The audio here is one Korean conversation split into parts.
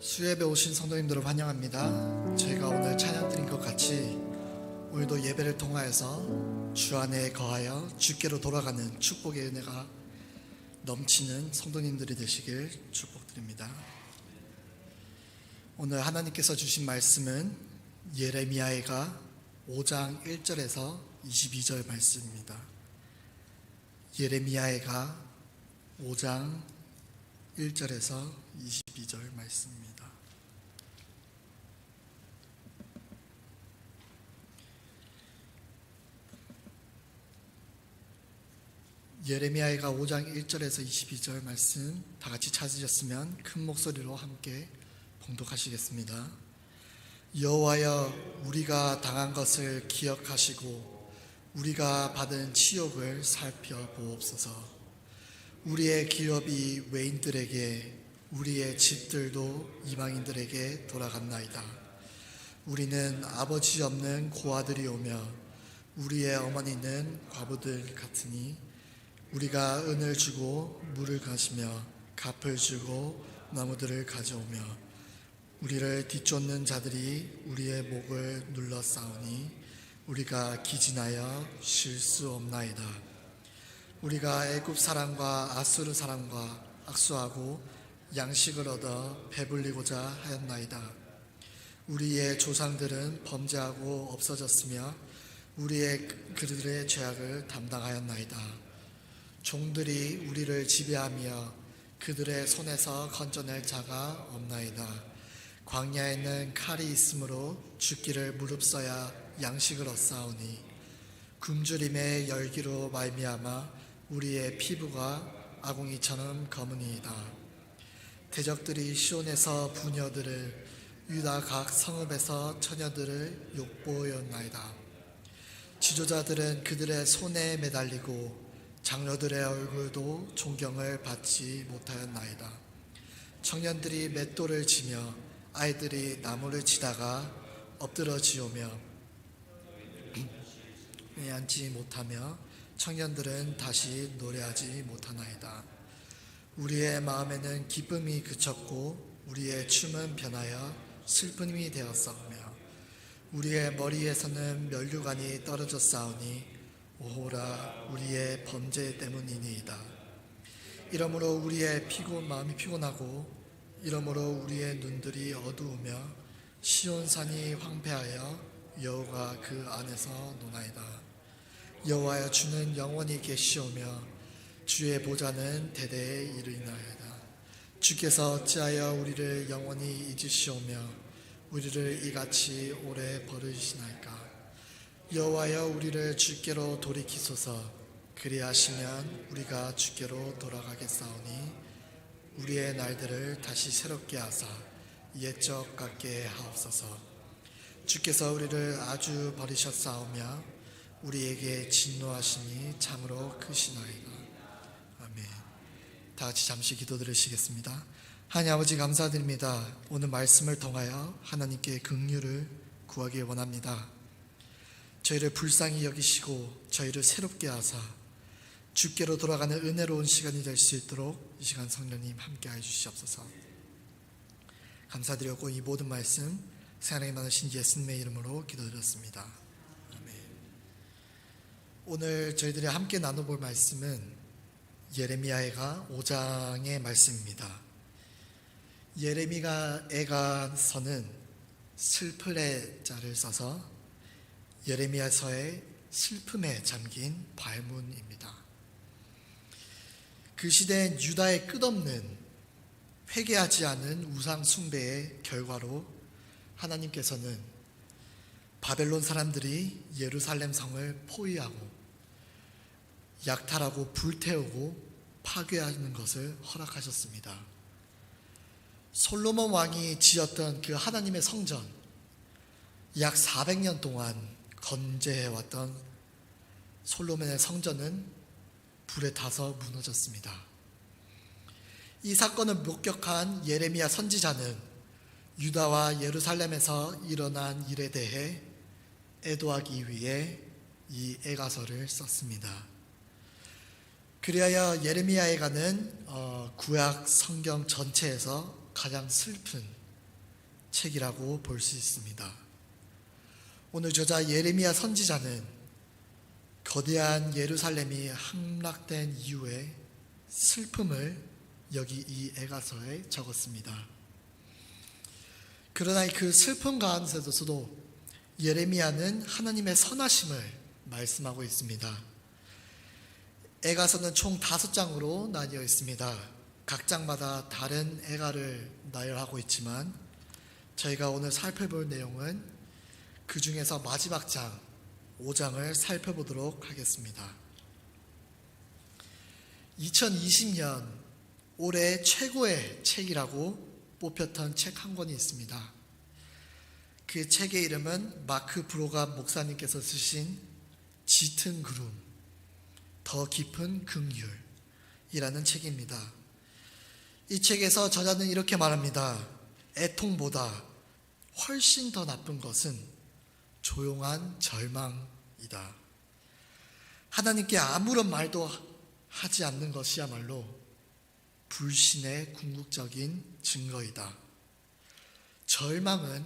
수예배 오신 성도님들을 환영합니다. 저희가 오늘 찬양 드린 것 같이 오늘도 예배를 통하여서 주 안에 거하여 주께로 돌아가는 축복의 은혜가 넘치는 성도님들이 되시길 축복드립니다. 오늘 하나님께서 주신 말씀은 예레미야가 5장 1절에서 22절 말씀입니다. 예레미야가 5장 1절에서 22절 말씀입니다. 예레미야가 5장 1절에서 22절 말씀 다 같이 찾으셨으면 큰 목소리로 함께 봉독하시겠습니다. 여호와여, 우리가 당한 것을 기억하시고 우리가 받은 치욕을 살펴보옵소서. 우리의 기업이 외인들에게, 우리의 집들도 이방인들에게 돌아갔나이다. 우리는 아버지 없는 고아들이오며 우리의 어머니는 과부들 같으니 우리가 은을 주고 물을 가시며 값을 주고 나무들을 가져오며 우리를 뒤쫓는 자들이 우리의 목을 눌러싸우니 우리가 기진하여 쉴 수 없나이다. 우리가 애굽 사람과 아수르 사람과 악수하고 양식을 얻어 배불리고자 하였나이다. 우리의 조상들은 범죄하고 없어졌으며 우리의 그들의 죄악을 담당하였나이다. 종들이 우리를 지배하며 그들의 손에서 건져낼 자가 없나이다. 광야에는 칼이 있으므로 죽기를 무릅써야 양식을 얻사오니 굶주림의 열기로 말미암아 우리의 피부가 아궁이처럼 검으니이다. 대적들이 시온에서 부녀들을, 유다 각 성읍에서 처녀들을 욕보였나이다. 지도자들은 그들의 손에 매달리고 장로들의 얼굴도 존경을 받지 못하였나이다. 청년들이 맷돌을 치며 아이들이 나무를 치다가 엎드러지오며 앉지 못하며 청년들은 다시 노래하지 못하나이다. 우리의 마음에는 기쁨이 그쳤고 우리의 춤은 변하여 슬픔이 되었사오며 우리의 머리에서는 면류관이 떨어졌사오니 오호라, 우리의 범죄 때문이니이다. 이러므로 우리의 마음이 피곤하고 이러므로 우리의 눈들이 어두우며 시온산이 황폐하여 여호가 그 안에서 노나이다. 여호와여, 주는 영원히 계시오며 주의 보좌는 대대에 이르나이다. 주께서 어찌하여 우리를 영원히 잊으시오며 우리를 이같이 오래 버리시나이까. 여호와여, 우리를 주께로 돌이키소서. 그리하시면 우리가 주께로 돌아가겠사오니 우리의 날들을 다시 새롭게 하사 옛적 같게 하옵소서. 주께서 우리를 아주 버리셨사오며 우리에게 진노하시니 참으로 크시나이다. 아멘. 다 같이 잠시 기도 드리시겠습니다. 하나님 아버지, 감사드립니다. 오늘 말씀을 통하여 하나님께 긍휼을 구하기 원합니다. 저희를 불쌍히 여기시고 저희를 새롭게 하사 주께로 돌아가는 은혜로운 시간이 될 수 있도록 이 시간 성령님 함께하여 주시옵소서. 감사드렸고 이 모든 말씀 사랑이 많으신 예수님의 이름으로 기도드렸습니다. 아멘. 오늘 저희들이 함께 나눠볼 말씀은 예레미야가 5장의 말씀입니다. 예레미야서는 슬플의 자를 써서 예레미야서의 슬픔에 잠긴 발문입니다. 그 시대엔 유다의 끝없는 회개하지 않은 우상 숭배의 결과로 하나님께서는 바벨론 사람들이 예루살렘 성을 포위하고 약탈하고 불태우고 파괴하는 것을 허락하셨습니다. 솔로몬 왕이 지었던 그 하나님의 성전, 약 400년 동안 건재해왔던 솔로몬의 성전은 불에 타서 무너졌습니다. 이 사건을 목격한 예레미야 선지자는 유다와 예루살렘에서 일어난 일에 대해 애도하기 위해 이 애가서를 썼습니다. 그리하여 예레미야 애가는 구약 성경 전체에서 가장 슬픈 책이라고 볼 수 있습니다. 오늘 저자 예레미야 선지자는 거대한 예루살렘이 함락된 이후에 슬픔을 여기 이 에가서에 적었습니다. 그러나 그 슬픔 가운데서도 예레미야는 하나님의 선하심을 말씀하고 있습니다. 에가서는 총 5장으로 나뉘어 있습니다. 각 장마다 다른 에가를 나열하고 있지만 저희가 오늘 살펴볼 내용은 그 중에서 마지막 장 5장을 살펴보도록 하겠습니다. 2020년 올해 최고의 책이라고 뽑혔던 책 한 권이 있습니다. 그 책의 이름은 마크 브로가 목사님께서 쓰신 짙은 구름, 더 깊은 긍휼이라는 책입니다. 이 책에서 저자는 이렇게 말합니다. 애통보다 훨씬 더 나쁜 것은 조용한 절망이다. 하나님께 아무런 말도 하지 않는 것이야말로 불신의 궁극적인 증거이다. 절망은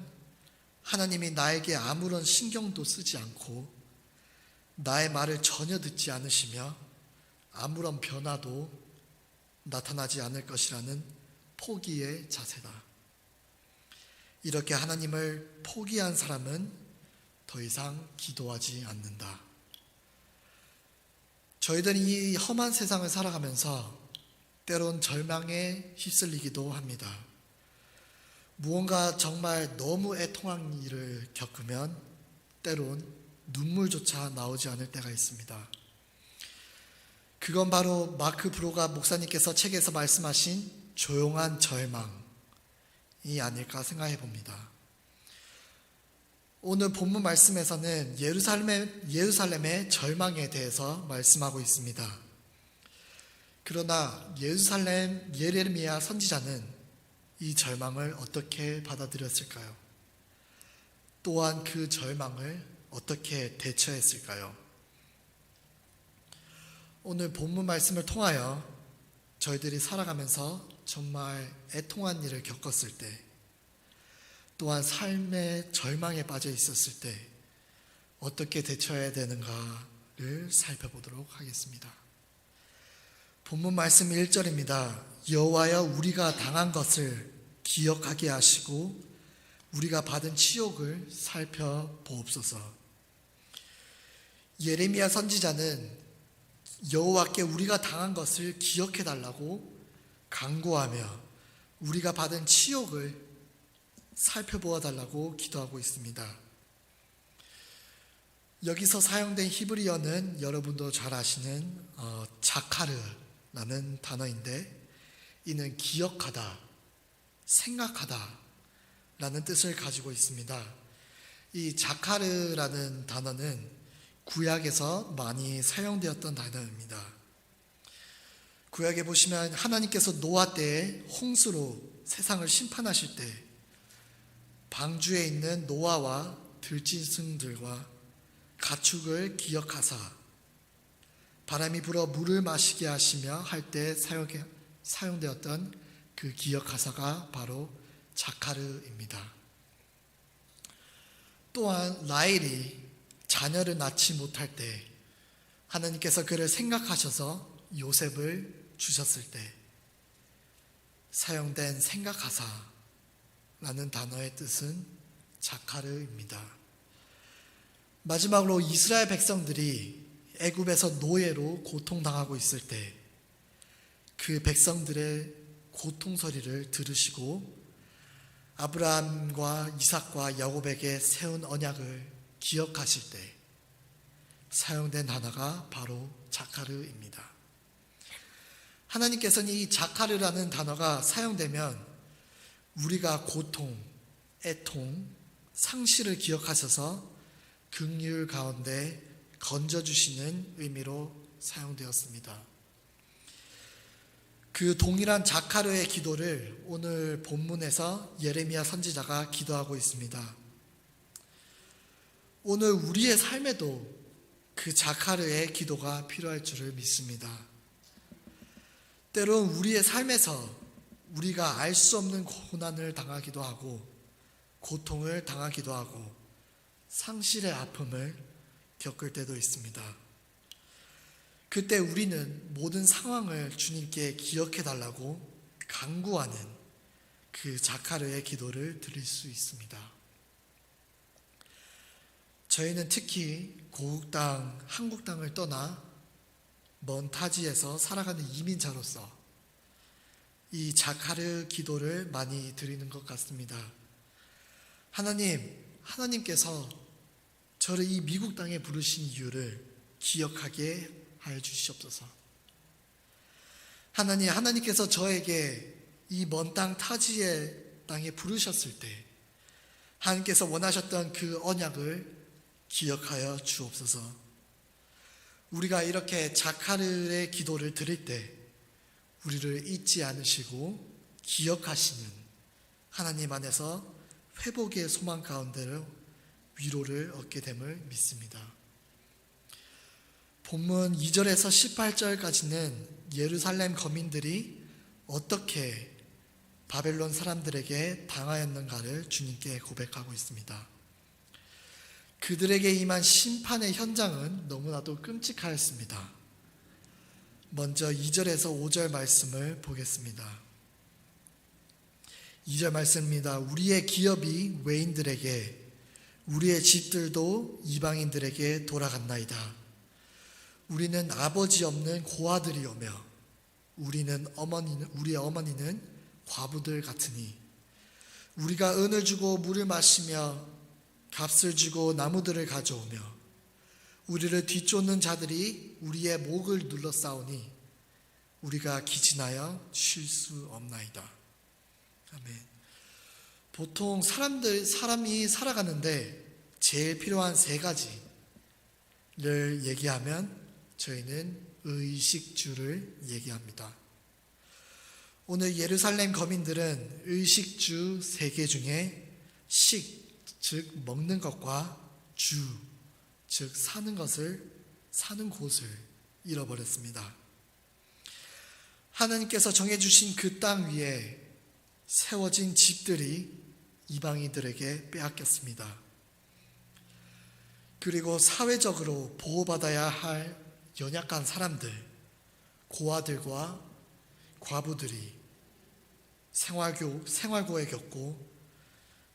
하나님이 나에게 아무런 신경도 쓰지 않고 나의 말을 전혀 듣지 않으시며 아무런 변화도 나타나지 않을 것이라는 포기의 자세다. 이렇게 하나님을 포기한 사람은 더 이상 기도하지 않는다. 저희들은 이 험한 세상을 살아가면서 때론 절망에 휩쓸리기도 합니다. 무언가 정말 너무 애통한 일을 겪으면 때론 눈물조차 나오지 않을 때가 있습니다. 그건 바로 마크 브로가 목사님께서 책에서 말씀하신 조용한 절망이 아닐까 생각해 봅니다. 오늘 본문 말씀에서는 예루살렘의 절망에 대해서 말씀하고 있습니다. 그러나 예루살렘 예레미야 선지자는 이 절망을 어떻게 받아들였을까요? 또한 그 절망을 어떻게 대처했을까요? 오늘 본문 말씀을 통하여 저희들이 살아가면서 정말 애통한 일을 겪었을 때, 또한 삶의 절망에 빠져 있었을 때 어떻게 대처해야 되는가를 살펴보도록 하겠습니다. 본문 말씀 1절입니다. 여호와여 우리가 당한 것을 기억하게 하시고 우리가 받은 치욕을 살펴보옵소서. 예레미야 선지자는 여호와께 우리가 당한 것을 기억해 달라고 간구하며 우리가 받은 치욕을 살펴보아 달라고 기도하고 있습니다. 여기서 사용된 히브리어는 여러분도 잘 아시는 자카르라는 단어인데 이는 기억하다, 생각하다 라는 뜻을 가지고 있습니다. 이 자카르라는 단어는 구약에서 많이 사용되었던 단어입니다. 구약에 보시면 하나님께서 노아 때에 홍수로 세상을 심판하실 때 방주에 있는 노아와 들짐승들과 가축을 기억하사 바람이 불어 물을 마시게 하시며 할 때 사용되었던 그 기억하사가 바로 자카르입니다. 또한 라헬이 자녀를 낳지 못할 때 하나님께서 그를 생각하셔서 요셉을 주셨을 때 사용된 생각하사라는 단어의 뜻은 자카르입니다. 마지막으로 이스라엘 백성들이 애굽에서 노예로 고통당하고 있을 때 그 백성들의 고통 소리를 들으시고 아브라함과 이삭과 야곱에게 세운 언약을 기억하실 때 사용된 단어가 바로 자카르입니다. 하나님께서는 이 자카르라는 단어가 사용되면 우리가 고통, 애통, 상실을 기억하셔서 긍휼 가운데 건져주시는 의미로 사용되었습니다. 그 동일한 자카르의 기도를 오늘 본문에서 예레미야 선지자가 기도하고 있습니다. 오늘 우리의 삶에도 그 자카르의 기도가 필요할 줄을 믿습니다. 때론 우리의 삶에서 우리가 알 수 없는 고난을 당하기도 하고 고통을 당하기도 하고 상실의 아픔을 겪을 때도 있습니다. 그때 우리는 모든 상황을 주님께 기억해 달라고 간구하는 그 자카르의 기도를 드릴 수 있습니다. 저희는 특히 고국 땅, 한국 땅을 떠나 먼 타지에서 살아가는 이민자로서 이 자카르 기도를 많이 드리는 것 같습니다. 하나님께서 저를 이 미국 땅에 부르신 이유를 기억하게 하여 주시옵소서. 하나님께서 저에게 이 먼 땅 타지의 땅에 부르셨을 때 하나님께서 원하셨던 그 언약을 기억하여 주옵소서. 우리가 이렇게 자카르의 기도를 드릴 때 우리를 잊지 않으시고 기억하시는 하나님 안에서 회복의 소망 가운데로 위로를 얻게 됨을 믿습니다. 본문 2절에서 18절까지는 예루살렘 거민들이 어떻게 바벨론 사람들에게 당하였는가를 주님께 고백하고 있습니다. 그들에게 임한 심판의 현장은 너무나도 끔찍하였습니다. 먼저 2절에서 5절 말씀을 보겠습니다. 2절 말씀입니다. 우리의 기업이 외인들에게, 우리의 집들도 이방인들에게 돌아갔나이다. 우리는 아버지 없는 고아들이오며 우리의 어머니는 과부들 같으니 우리가 은을 주고 물을 마시며 값을 주고 나무들을 가져오며 우리를 뒤쫓는 자들이 우리의 목을 눌러싸우니 우리가 기진하여 쉴 수 없나이다. 아멘. 보통 사람이 살아가는데 제일 필요한 세 가지를 얘기하면 저희는 의식주를 얘기합니다. 오늘 예루살렘 거민들은 의식주 3개 중에 식, 즉 먹는 것과 주, 즉 사는 곳을 잃어버렸습니다. 하나님께서 정해주신 그 땅 위에 세워진 집들이 이방인들에게 빼앗겼습니다. 그리고 사회적으로 보호받아야 할 연약한 사람들, 고아들과 과부들이 생활고에 겪고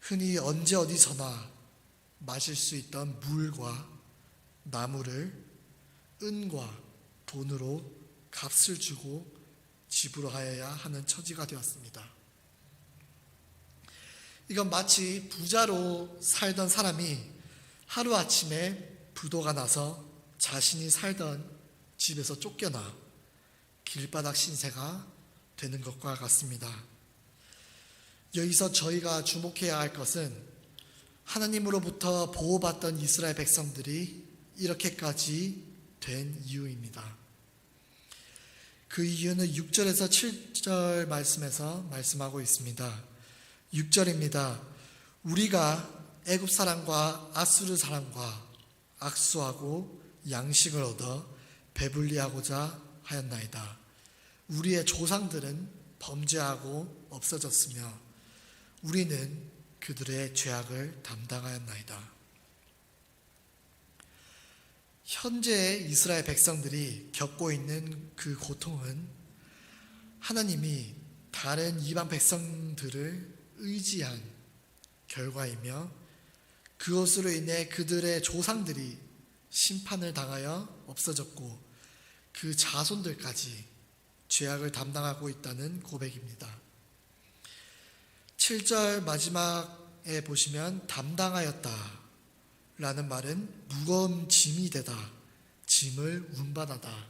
흔히 언제 어디서나 마실 수 있던 물과 나무를 은과 돈으로 값을 주고 지불하여야 하는 처지가 되었습니다. 이건 마치 부자로 살던 사람이 하루아침에 부도가 나서 자신이 살던 집에서 쫓겨나 길바닥 신세가 되는 것과 같습니다. 여기서 저희가 주목해야 할 것은 하나님으로부터 보호받던 이스라엘 백성들이 이렇게까지 된 이유입니다. 그 이유는 6절에서 7절 말씀에서 말씀하고 있습니다. 6절입니다. 우리가 애굽 사람과 아수르 사람과 악수하고 양식을 얻어 배불리하고자 하였나이다. 우리의 조상들은 범죄하고 없어졌으며 우리는 그들의 죄악을 담당하였나이다. 현재 이스라엘 백성들이 겪고 있는 그 고통은 하나님이 다른 이방 백성들을 의지한 결과이며 그것으로 인해 그들의 조상들이 심판을 당하여 없어졌고 그 자손들까지 죄악을 담당하고 있다는 고백입니다. 7절 마지막에 보시면 담당하였다 라는 말은 무거운 짐이 되다, 짐을 운반하다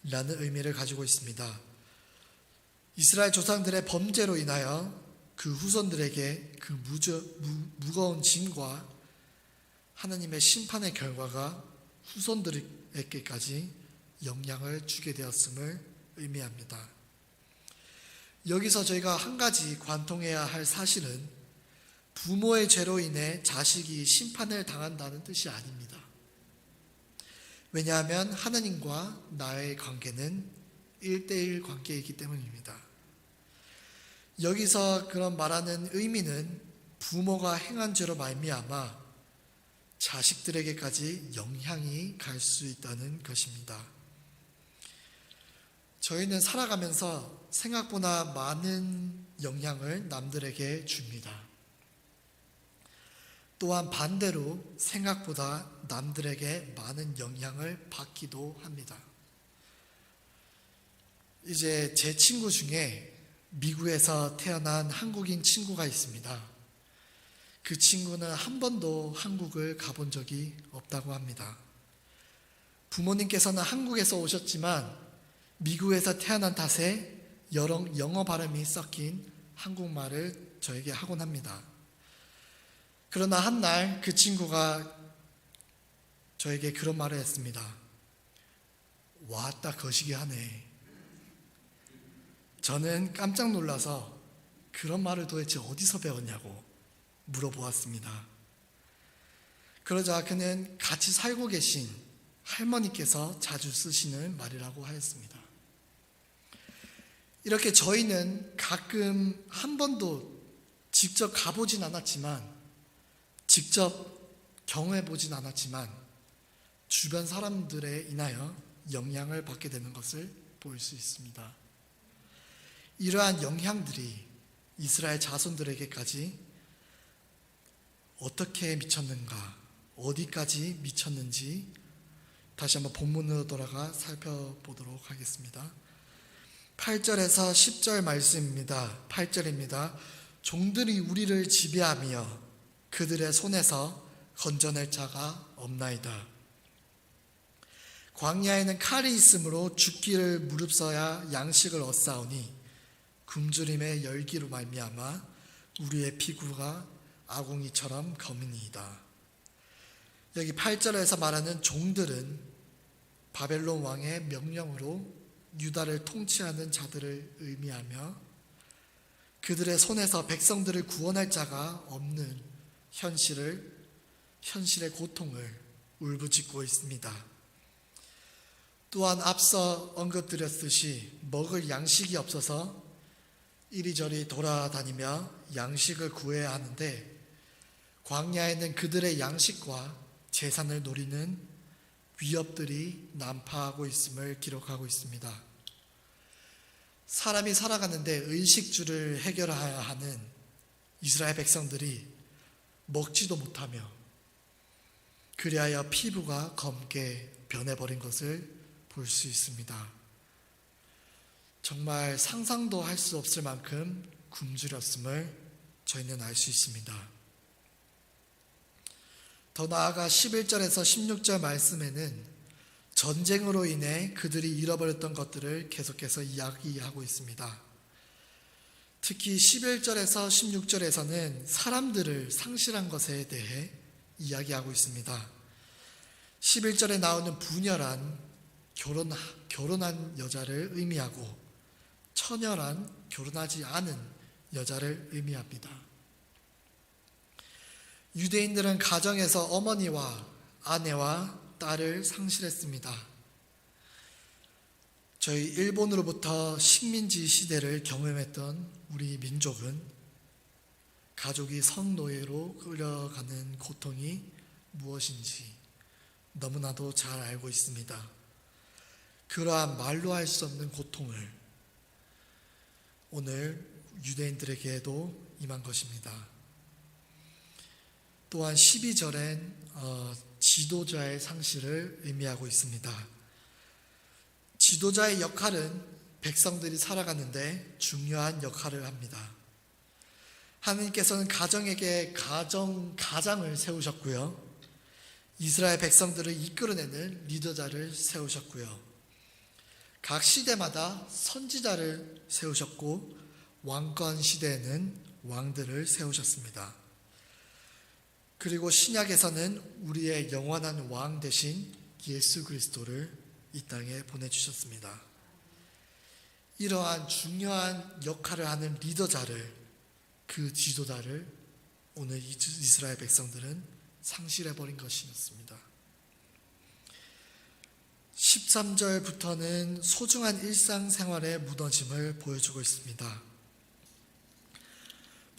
라는 의미를 가지고 있습니다. 이스라엘 조상들의 범죄로 인하여 그 후손들에게 그 무거운 짐과 하나님의 심판의 결과가 후손들에게까지 영향을 주게 되었음을 의미합니다. 여기서 저희가 한 가지 관통해야 할 사실은 부모의 죄로 인해 자식이 심판을 당한다는 뜻이 아닙니다. 왜냐하면 하나님과 나의 관계는 1대1 관계이기 때문입니다. 여기서 그런 말하는 의미는 부모가 행한 죄로 말미암아 자식들에게까지 영향이 갈 수 있다는 것입니다. 저희는 살아가면서 생각보다 많은 영향을 남들에게 줍니다. 또한 반대로 생각보다 남들에게 많은 영향을 받기도 합니다. 이제 제 친구 중에 미국에서 태어난 한국인 친구가 있습니다. 그 친구는 한 번도 한국을 가본 적이 없다고 합니다. 부모님께서는 한국에서 오셨지만 미국에서 태어난 탓에 영어 발음이 섞인 한국말을 저에게 하곤 합니다. 그러나 한 날 그 친구가 저에게 그런 말을 했습니다. 왔다 거시기 하네. 저는 깜짝 놀라서 그런 말을 도대체 어디서 배웠냐고 물어보았습니다. 그러자 그는 같이 살고 계신 할머니께서 자주 쓰시는 말이라고 하였습니다. 이렇게 저희는 가끔 한 번도 직접 가보진 않았지만, 직접 경험해보진 않았지만 주변 사람들에 인하여 영향을 받게 되는 것을 볼 수 있습니다. 이러한 영향들이 이스라엘 자손들에게까지 어떻게 미쳤는가, 어디까지 미쳤는지 다시 한번 본문으로 돌아가 살펴보도록 하겠습니다. 8절에서 10절 말씀입니다. 8절입니다. 종들이 우리를 지배하며 그들의 손에서 건져낼 자가 없나이다. 광야에는 칼이 있으므로 죽기를 무릅써야 양식을 얻사오니 굶주림의 열기로 말미암아 우리의 피부가 아궁이처럼 검으니이다. 여기 8절에서 말하는 종들은 바벨론 왕의 명령으로 유다를 통치하는 자들을 의미하며 그들의 손에서 백성들을 구원할 자가 없는 현실의 고통을 울부짖고 있습니다. 또한 앞서 언급드렸듯이 먹을 양식이 없어서 이리저리 돌아다니며 양식을 구해야 하는데, 광야에는 그들의 양식과 재산을 노리는 위협들이 난파하고 있음을 기록하고 있습니다. 사람이 살아가는데 의식주를 해결해야 하는 이스라엘 백성들이 먹지도 못하며 그리하여 피부가 검게 변해버린 것을 볼 수 있습니다. 정말 상상도 할 수 없을 만큼 굶주렸음을 저희는 알 수 있습니다. 더 나아가 11절에서 16절 말씀에는 전쟁으로 인해 그들이 잃어버렸던 것들을 계속해서 이야기하고 있습니다. 특히 11절에서 16절에서는 사람들을 상실한 것에 대해 이야기하고 있습니다. 11절에 나오는 부녀란 결혼한 여자를 의미하고 처녀란 결혼하지 않은 여자를 의미합니다. 유대인들은 가정에서 어머니와 아내와 딸을 상실했습니다. 저희 일본으로부터 식민지 시대를 경험했던 우리 민족은 가족이 성노예로 끌려가는 고통이 무엇인지 너무나도 잘 알고 있습니다. 그러한 말로 할 수 없는 고통을 오늘 유대인들에게도 임한 것입니다. 또한 12절엔 지도자의 상실을 의미하고 있습니다. 지도자의 역할은 백성들이 살아가는데 중요한 역할을 합니다. 하나님께서는 가정에게 가장을 세우셨고요. 이스라엘 백성들을 이끌어내는 리더자를 세우셨고요. 각 시대마다 선지자를 세우셨고 왕권 시대에는 왕들을 세우셨습니다. 그리고 신약에서는 우리의 영원한 왕 대신 예수 그리스도를 이 땅에 보내주셨습니다. 이러한 중요한 역할을 하는 리더자를, 그 지도자를 오늘 이스라엘 백성들은 상실해버린 것이었습니다. 13절부터는 소중한 일상생활의 무너짐을 보여주고 있습니다.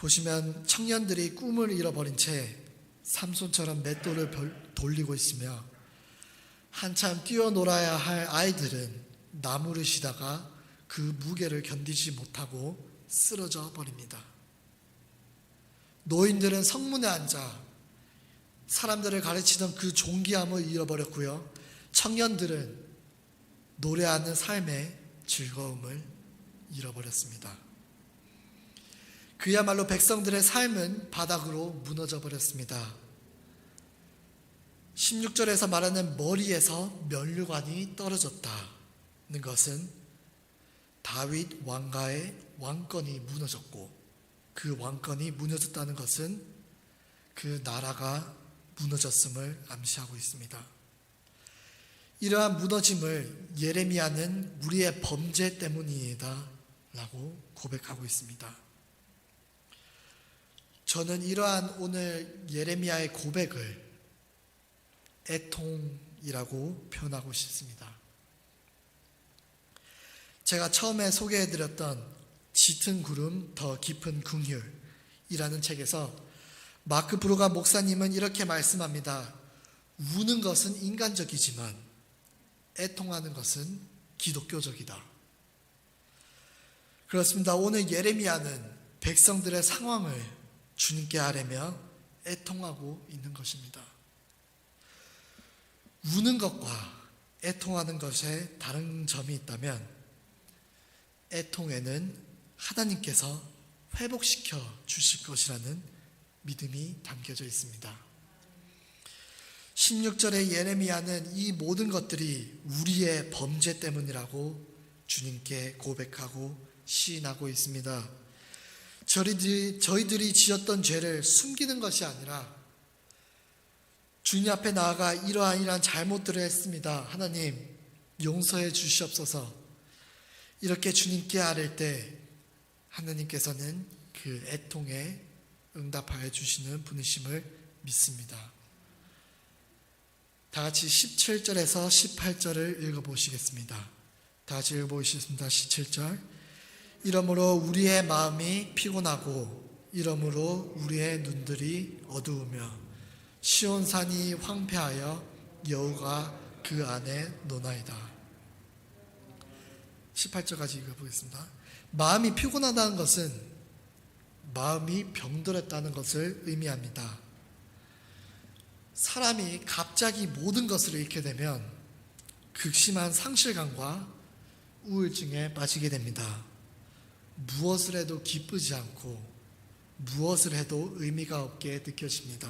보시면 청년들이 꿈을 잃어버린 채 삼손처럼 맷돌을 돌리고 있으며, 한참 뛰어놀아야 할 아이들은 나무를 쉬다가 그 무게를 견디지 못하고 쓰러져 버립니다. 노인들은 성문에 앉아 사람들을 가르치던 그 존귀함을 잃어버렸고요. 청년들은 노래하는 삶의 즐거움을 잃어버렸습니다. 그야말로 백성들의 삶은 바닥으로 무너져 버렸습니다. 16절에서 말하는 머리에서 면류관이 떨어졌다는 것은 다윗 왕가의 왕권이 무너졌고, 그 왕권이 무너졌다는 것은 그 나라가 무너졌음을 암시하고 있습니다. 이러한 무너짐을 예레미야는 우리의 범죄 때문이다 라고 고백하고 있습니다. 저는 이러한 오늘 예레미야의 고백을 애통이라고 표현하고 싶습니다. 제가 처음에 소개해드렸던 짙은 구름 더 깊은 긍휼이라는 책에서 마크 브루가 목사님은 이렇게 말씀합니다. 우는 것은 인간적이지만 애통하는 것은 기독교적이다. 그렇습니다. 오늘 예레미야는 백성들의 상황을 주님께 아뢰며 애통하고 있는 것입니다. 우는 것과 애통하는 것에 다른 점이 있다면, 애통에는 하나님께서 회복시켜 주실 것이라는 믿음이 담겨져 있습니다. 16절의 예레미야는 이 모든 것들이 우리의 범죄 때문이라고 주님께 고백하고 시인하고 있습니다. 저희들이 지었던 죄를 숨기는 것이 아니라 주님 앞에 나아가 이러한 잘못들을 했습니다. 하나님 용서해 주시옵소서. 이렇게 주님께 아뢰 때 하나님께서는 그 애통에 응답하여 주시는 분이심을 믿습니다. 다 같이 17절에서 18절을 읽어보시겠습니다. 다 같이 읽어보시겠습니다. 17절. 이러므로 우리의 마음이 피곤하고 이러므로 우리의 눈들이 어두우며 시온산이 황폐하여 여호가 그 안에 노나이다. 18절까지 읽어보겠습니다. 마음이 피곤하다는 것은 마음이 병들었다는 것을 의미합니다. 사람이 갑자기 모든 것을 잃게 되면 극심한 상실감과 우울증에 빠지게 됩니다. 무엇을 해도 기쁘지 않고 무엇을 해도 의미가 없게 느껴집니다.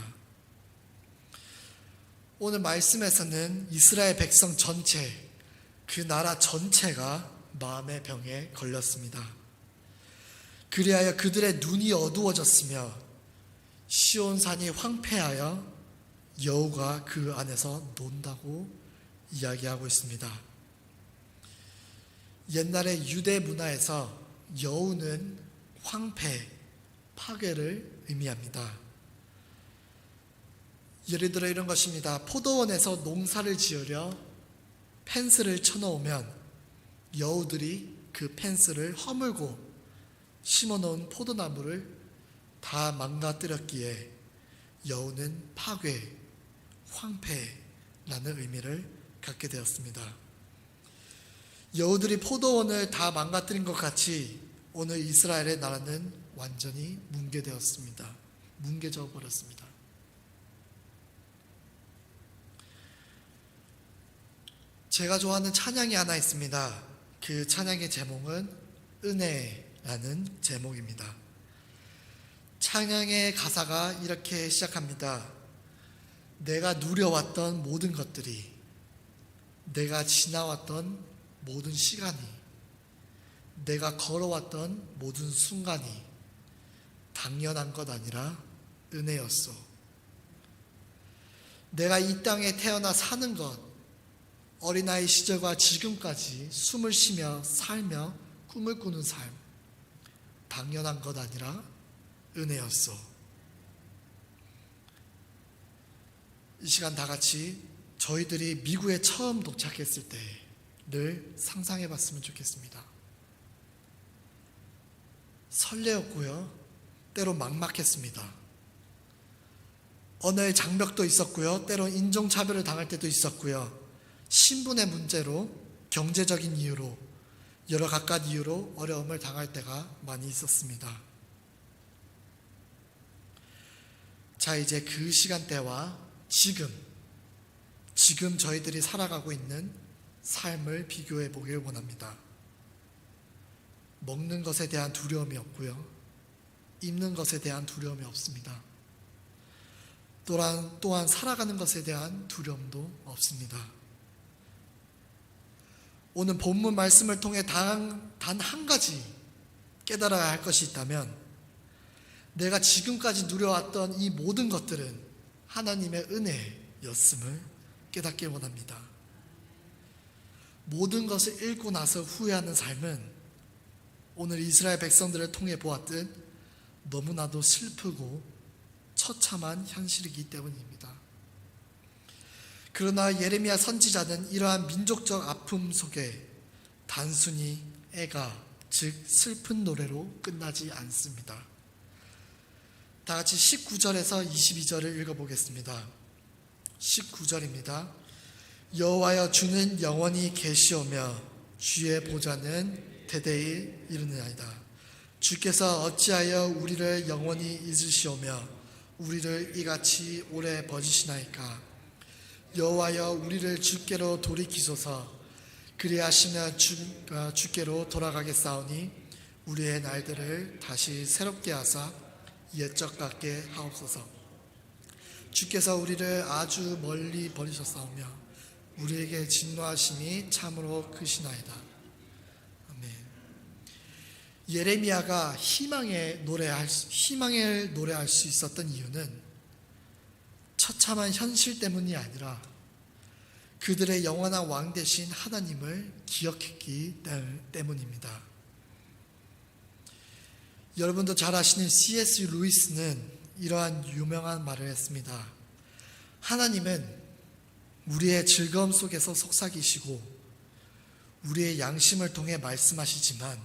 오늘 말씀에서는 이스라엘 백성 전체, 그 나라 전체가 마음의 병에 걸렸습니다. 그리하여 그들의 눈이 어두워졌으며 시온산이 황폐하여 여호가 그 안에서 논다고 이야기하고 있습니다. 옛날의 유대 문화에서 여우는 황폐, 파괴를 의미합니다. 예를 들어 이런 것입니다. 포도원에서 농사를 지으려 펜스를 쳐놓으면 여우들이 그 펜스를 허물고 심어놓은 포도나무를 다 망가뜨렸기에 여우는 파괴, 황폐라는 의미를 갖게 되었습니다. 여우들이 포도원을 다 망가뜨린 것 같이 오늘 이스라엘의 나라는 완전히 뭉개되었습니다. 뭉개져 버렸습니다. 제가 좋아하는 찬양이 하나 있습니다. 그 찬양의 제목은 은혜라는 제목입니다. 찬양의 가사가 이렇게 시작합니다. 내가 누려왔던 모든 것들이, 내가 지나왔던 모든 시간이, 내가 걸어왔던 모든 순간이 당연한 것 아니라 은혜였소. 내가 이 땅에 태어나 사는 것, 어린아이 시절과 지금까지 숨을 쉬며 살며 꿈을 꾸는 삶, 당연한 것 아니라 은혜였소. 이 시간 다 같이 저희들이 미국에 처음 도착했을 때를 상상해 봤으면 좋겠습니다. 설레었고요, 때로 막막했습니다. 언어의 장벽도 있었고요. 때로 인종차별을 당할 때도 있었고요. 신분의 문제로, 경제적인 이유로, 여러 갖가지 이유로 어려움을 당할 때가 많이 있었습니다. 자, 이제 그 시간대와 지금 저희들이 살아가고 있는 삶을 비교해 보길 원합니다. 먹는 것에 대한 두려움이 없고요. 입는 것에 대한 두려움이 없습니다. 또한 살아가는 것에 대한 두려움도 없습니다. 오늘 본문 말씀을 통해 단 한 가지 깨달아야 할 것이 있다면, 내가 지금까지 누려왔던 이 모든 것들은 하나님의 은혜였음을 깨닫길 원합니다. 모든 것을 잃고 나서 후회하는 삶은 오늘 이스라엘 백성들을 통해 보았듯 너무나도 슬프고 처참한 현실이기 때문입니다. 그러나 예레미야 선지자는 이러한 민족적 아픔 속에 단순히 애가, 즉 슬픈 노래로 끝나지 않습니다. 다 같이 19절에서 22절을 읽어보겠습니다. 19절입니다. 여호와여, 주는 영원히 계시오며 주의 보좌는 대대히 이르느니이다. 주께서 어찌하여 우리를 영원히 잊으시오며 우리를 이같이 오래 버리시나이까. 여호와여, 우리를 주께로 돌이키소서. 그리하시면 주께로 돌아가겠사오니 우리의 날들을 다시 새롭게 하사 옛적 같게 하옵소서. 주께서 우리를 아주 멀리 버리셨사오며 우리에게 진노하심이 참으로 크시나이다. 아멘. 예레미야가 희망을 노래할 수 있었던 이유는 처참한 현실 때문이 아니라 그들의 영원한 왕 되신 하나님을 기억했기 때문입니다. 여러분도 잘 아시는 C.S. 루이스는 이러한 유명한 말을 했습니다. 하나님은 우리의 즐거움 속에서 속삭이시고 우리의 양심을 통해 말씀하시지만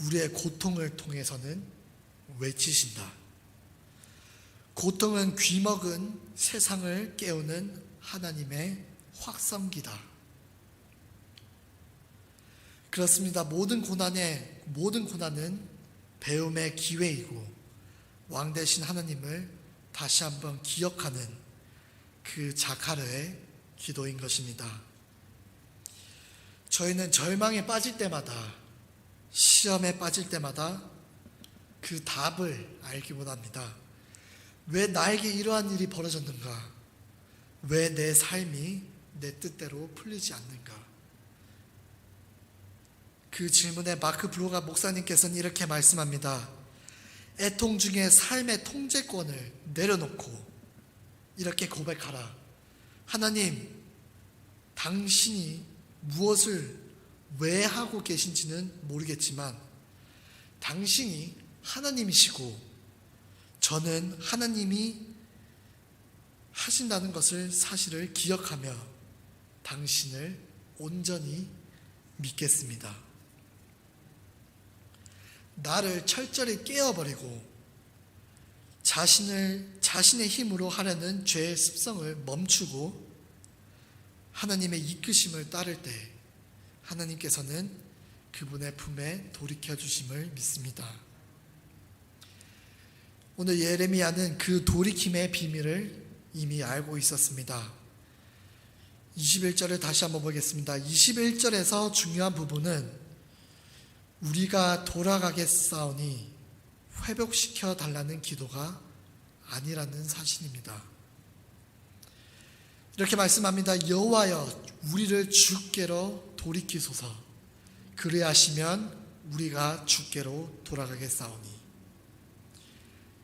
우리의 고통을 통해서는 외치신다. 고통은 귀먹은 세상을 깨우는 하나님의 확성기다. 그렇습니다. 모든 고난은 배움의 기회이고 왕 되신 하나님을 다시 한번 기억하는 그 자카르의 기도인 것입니다. 저희는 절망에 빠질 때마다, 시험에 빠질 때마다 그 답을 알기 원합니다. 왜 나에게 이러한 일이 벌어졌는가? 왜 내 삶이 내 뜻대로 풀리지 않는가? 그 질문에 마크 브로가 목사님께서는 이렇게 말씀합니다. 애통 중에 삶의 통제권을 내려놓고 이렇게 고백하라. 하나님, 당신이 무엇을 왜 하고 계신지는 모르겠지만 당신이 하나님이시고 저는 하나님이 하신다는 것을 사실을 기억하며 당신을 온전히 믿겠습니다. 나를 철저히 깨어버리고 자신의 힘으로 하려는 죄의 습성을 멈추고 하나님의 이끄심을 따를 때 하나님께서는 그분의 품에 돌이켜 주심을 믿습니다. 오늘 예레미야는 그 돌이킴의 비밀을 이미 알고 있었습니다. 21절을 다시 한번 보겠습니다. 21절에서 중요한 부분은 우리가 돌아가겠사오니 회복시켜 달라는 기도가 아니라는 사실입니다. 이렇게 말씀합니다. 여호와여, 우리를 주께로 돌이키소서. 그리하시면 우리가 주께로 돌아가겠사오니.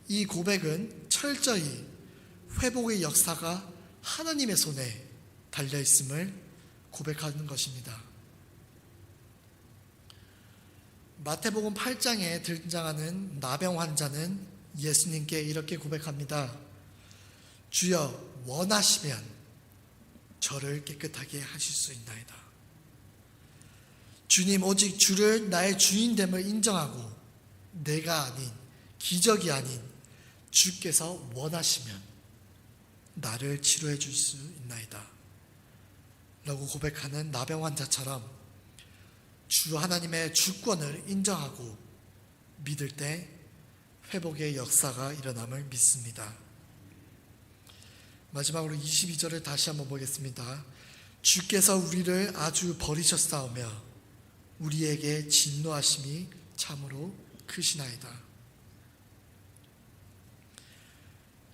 이 고백은 철저히 회복의 역사가 하나님의 손에 달려있음을 고백하는 것입니다. 마태복음 8장에 등장하는 나병 환자는 예수님께 이렇게 고백합니다. 주여, 원하시면 저를 깨끗하게 하실 수 있나이다. 주님, 오직 주를 나의 주인됨을 인정하고 내가 아닌 기적이 아닌 주께서 원하시면 나를 치료해 줄 수 있나이다 라고 고백하는 나병 환자처럼 주 하나님의 주권을 인정하고 믿을 때 회복의 역사가 일어남을 믿습니다. 마지막으로 22절을 다시 한번 보겠습니다. 주께서 우리를 아주 버리셨사오며 우리에게 진노하심이 참으로 크시나이다.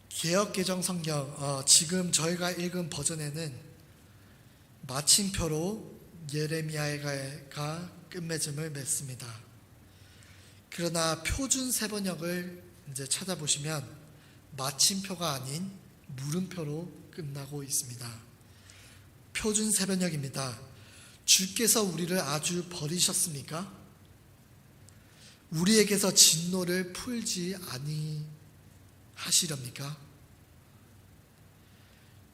개역개정 성경 지금 저희가 읽은 버전에는 마침표로 예레미야가 끝맺음을 맺습니다. 그러나 표준 세번역을 이제 찾아보시면 마침표가 아닌 물음표로 끝나고 있습니다. 표준 세번역입니다. 주께서 우리를 아주 버리셨습니까? 우리에게서 진노를 풀지 아니하시렵니까?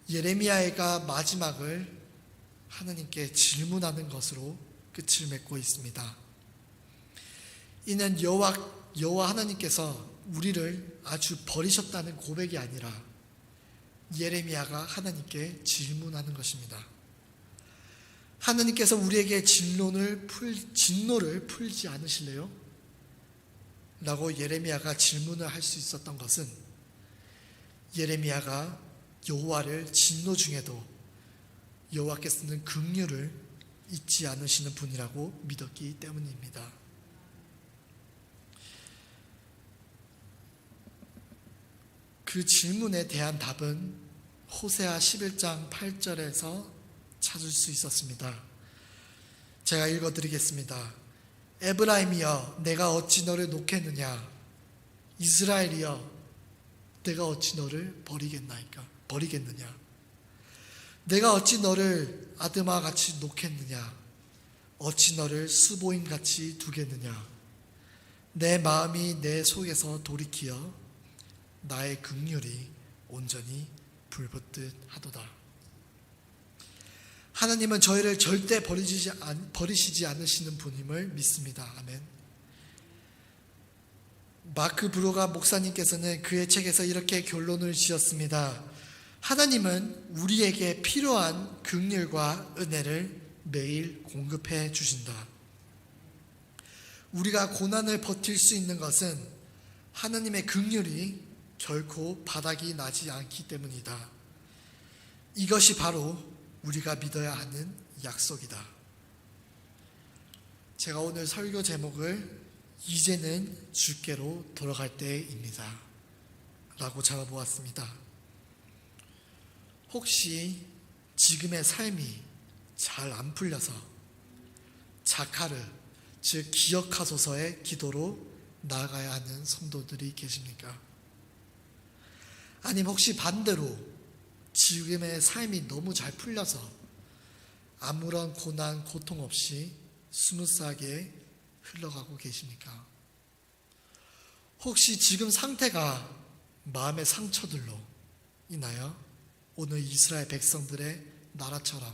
예레미야가 마지막을 하나님께 질문하는 것으로 끝을 맺고 있습니다. 이는 여호와 하나님께서 우리를 아주 버리셨다는 고백이 아니라 예레미야가 하나님께 질문하는 것입니다. 하나님께서 우리에게 진노를 풀지 않으실래요? 라고 예레미야가 질문을 할 수 있었던 것은 예레미야가 여호와를 진노 중에도 여호와께서는 긍휼을 잊지 않으시는 분이라고 믿었기 때문입니다. 그 질문에 대한 답은 호세아 11장 8절에서 찾을 수 있었습니다. 제가 읽어드리겠습니다. 에브라임이여 내가 어찌 너를 놓겠느냐, 이스라엘이여 내가 어찌 너를 버리겠느냐, 내가 어찌 너를 아드마 같이 놓겠느냐, 어찌 너를 수보임 같이 두겠느냐. 내 마음이 내 속에서 돌이키어 나의 긍휼이 온전히 불붙듯 하도다. 하나님은 저희를 절대 버리시지 않으시는 분임을 믿습니다. 아멘. 마크 브로가 목사님께서는 그의 책에서 이렇게 결론을 지었습니다. 하나님은 우리에게 필요한 긍휼과 은혜를 매일 공급해 주신다. 우리가 고난을 버틸 수 있는 것은 하나님의 긍휼이 결코 바닥이 나지 않기 때문이다. 이것이 바로 우리가 믿어야 하는 약속이다. 제가 오늘 설교 제목을 이제는 주께로 돌아갈 때입니다 라고 잡아보았습니다. 혹시 지금의 삶이 잘 안 풀려서 자카르, 즉 기억하소서의 기도로 나아가야 하는 성도들이 계십니까? 아니면 혹시 반대로 지금의 삶이 너무 잘 풀려서 아무런 고난, 고통 없이 스무스하게 흘러가고 계십니까? 혹시 지금 상태가 마음의 상처들로 인하여 오늘 이스라엘 백성들의 나라처럼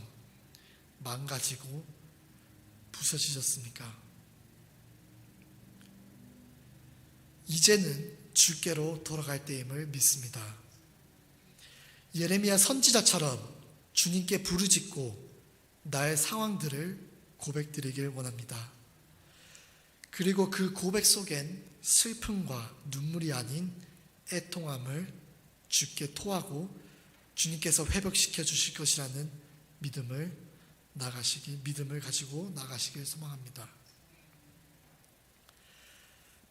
망가지고 부서지셨습니까? 이제는 주께로 돌아갈 때임을 믿습니다. 예레미야 선지자처럼 주님께 부르짖고 나의 상황들을 고백드리길 원합니다. 그리고 그 고백 속엔 슬픔과 눈물이 아닌 애통함을 주께 토하고 주님께서 회복시켜 주실 것이라는 믿음을 가지고 나가시길 소망합니다.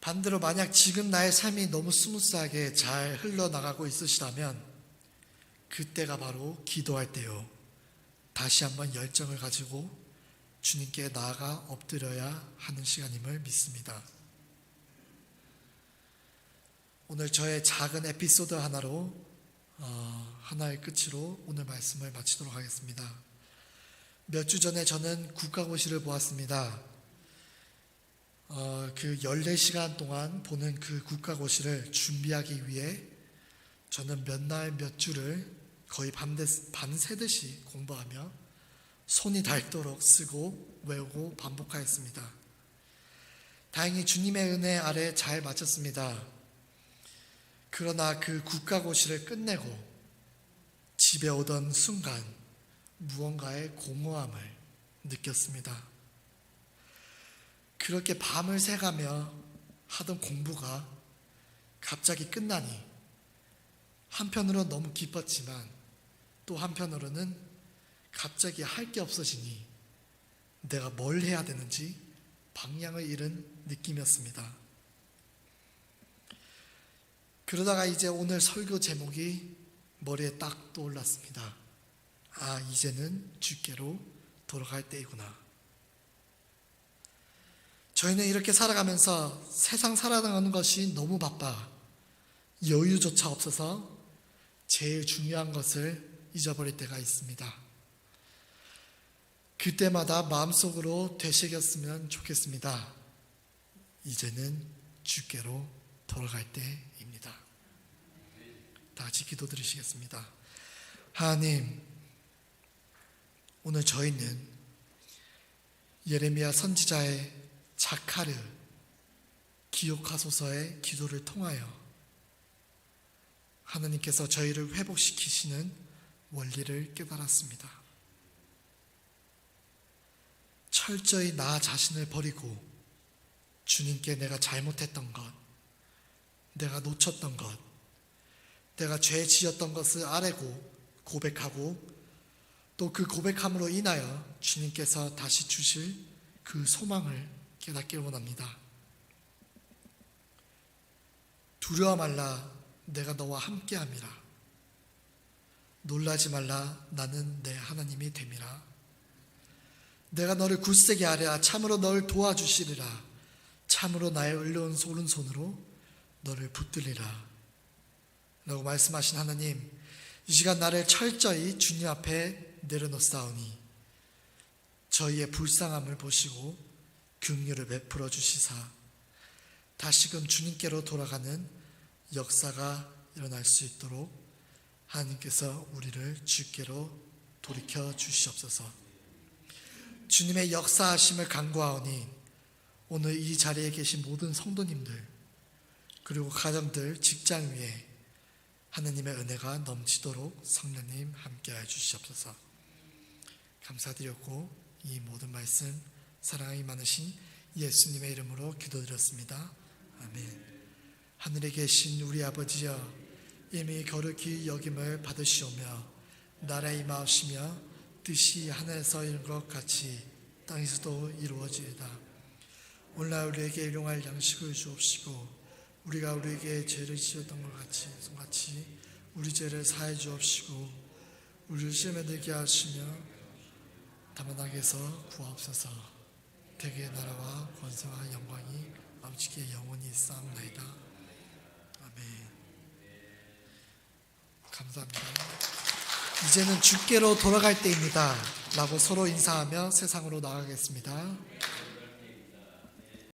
반대로 만약 지금 나의 삶이 너무 스무스하게 잘 흘러나가고 있으시다면 그때가 바로 기도할 때요. 다시 한번 열정을 가지고 주님께 나아가 엎드려야 하는 시간임을 믿습니다. 오늘 저의 작은 에피소드 하나의 끝으로 오늘 말씀을 마치도록 하겠습니다. 몇 주 전에 저는 국가고시를 보았습니다. 그 14시간 동안 보는 그 국가고시를 준비하기 위해 저는 몇 날 몇 주를 거의 밤새듯이 공부하며 손이 닳도록 쓰고 외우고 반복하였습니다. 다행히 주님의 은혜 아래 잘 마쳤습니다. 그러나 그 국가고시를 끝내고 집에 오던 순간 무언가의 공허함을 느꼈습니다. 그렇게 밤을 새가며 하던 공부가 갑자기 끝나니 한편으로 너무 기뻤지만 또 한편으로는 갑자기 할 게 없어지니 내가 뭘 해야 되는지 방향을 잃은 느낌이었습니다. 그러다가 이제 오늘 설교 제목이 머리에 딱 떠올랐습니다. 아, 이제는 주께로 돌아갈 때이구나. 저희는 이렇게 살아가면서 세상 살아가는 것이 너무 바빠 여유조차 없어서 제일 중요한 것을 잊어버릴 때가 있습니다. 그때마다 마음속으로 되새겼으면 좋겠습니다. 이제는 주께로 돌아갈 때입니다. 다 같이 기도드리시겠습니다. 하나님, 오늘 저희는 예레미야 선지자의 자카르 기억하소서의 기도를 통하여 하나님께서 저희를 회복시키시는 원리를 깨달았습니다. 철저히 나 자신을 버리고 주님께 내가 잘못했던 것, 내가 놓쳤던 것, 내가 죄 지었던 것을 아뢰고 고백하고 또 그 고백함으로 인하여 주님께서 다시 주실 그 소망을 깨닫길 원합니다. 두려워 말라, 내가 너와 함께함이라. 놀라지 말라, 나는 내 하나님이 됨이라. 내가 너를 굳세게 하랴, 참으로 너를 도와주시리라. 참으로 나의 의로운 오른손으로 너를 붙들리라. 라고 말씀하신 하나님, 이 시간 나를 철저히 주님 앞에 내려놓사오니 저희의 불쌍함을 보시고 긍휼을 베풀어 주시사 다시금 주님께로 돌아가는 역사가 일어날 수 있도록 하나님께서 우리를 주께로 돌이켜 주시옵소서. 주님의 역사하심을 간구하오니 오늘 이 자리에 계신 모든 성도님들 그리고 가정들, 직장 위에 하나님의 은혜가 넘치도록 성령님 함께하여 주시옵소서. 감사드렸고 이 모든 말씀 사랑이 많으신 예수님의 이름으로 기도드렸습니다. 아멘. 하늘에 계신 우리 아버지여, 이미 거룩히 여김을 받으시오며 나라에 임하시며 뜻이 하늘에서 이룬 것 같이 땅에서도 이루어지이다. 오늘날 우리에게 일용할 양식을 주옵시고 우리가 우리에게 죄를 지었던 것 같이 우리 죄를 사해 주옵시고 우리를 시험에 들게 하시며 다만 악에서 구하옵소서. 대개의 나라와 권세와 영광이 아버지께 영원히 있사옵나이다. 아멘. 감사합니다. 이제는 주께로 돌아갈 때입니다 라고 서로 인사하며 세상으로 나가겠습니다.